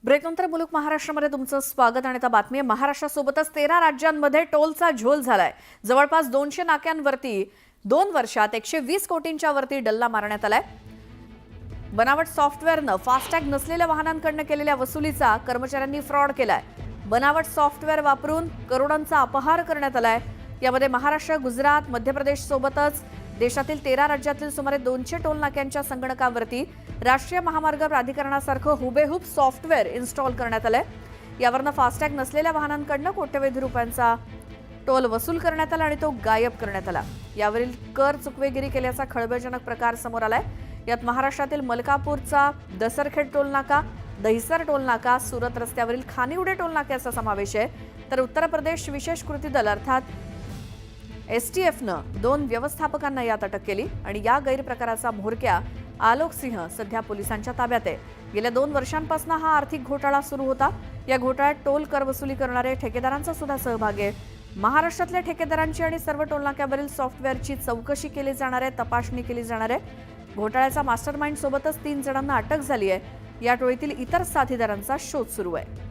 ब्रेकनंतर मुलुक महाराष्ट्रामध्ये तुमचं स्वागत आणि आता बातमी आहे। महाराष्ट्रासोबतच 13 राज्यांमध्ये टोलचा झोल झालाय। जवळपास 200 नाक्यांवरती 2 वर्षात 120 कोटींच्या वरती डल्ला मारण्यात आलाय। बनावट सॉफ्टवेअरनं फास्टॅग नसलेल्या वाहनांकडून केलेल्या वसुलीचा कर्मचाऱ्यांनी फ्रॉड केलाय। बनावट सॉफ्टवेअर वापरून करोडांचा अपहार करण्यात आलाय। यामध्ये महाराष्ट्र, गुजरात, मध्य प्रदेश सोबतच देशातील 13 राज्यातील सुमारे 200 टोल नाक्यांच्या संगणकावरती राष्ट्रीय महामार्ग प्राधिकरणासारखं हुबेहूब सॉफ्टवेअर इन्स्टॉल करण्यात आलंय। यावरनं फास्टॅग नसलेल्या वाहनांकडून कोट्यवधी रुपयांचा टोल वसूल करण्यात आला आणि तो गायब करण्यात आला। यावरील कर चुकवेगिरी केल्याचा खळबळजनक प्रकार समोर आलाय। यात महाराष्ट्रातील मलकापूरचा दसरखेड टोल नाका, दहिसर टोल नाका, सुरत रस्त्यावरील खानिवडे टोल नाक्याचा समावेश आहे। तर उत्तर प्रदेश विशेष कृती दल अर्थात एसटीएफनं 2 व्यवस्थापकांना यात अटक केली आणि या गैरप्रकाराचा म्होरक्या आलोक सिंह सध्या पोलिसांच्या ताब्यात आहे। गेल्या 2 वर्षांपासून हा आर्थिक घोटाळा सुरू होता। या घोटाळ्यात टोल कर वसुली करणारे ठेकेदारांचा सुद्धा सहभाग आहे। महाराष्ट्रातल्या ठेकेदारांची आणि सर्व टोल नाक्यावरील सॉफ्टवेअरची चौकशी केली जाणार आहे, तपासणी केली जाणार आहे। घोटाळ्याचा मास्टरमाइंड सोबतच 3 जणांना अटक झाली आहे। या टोळीतील इतर साथीदारांचा शोध सुरू आहे।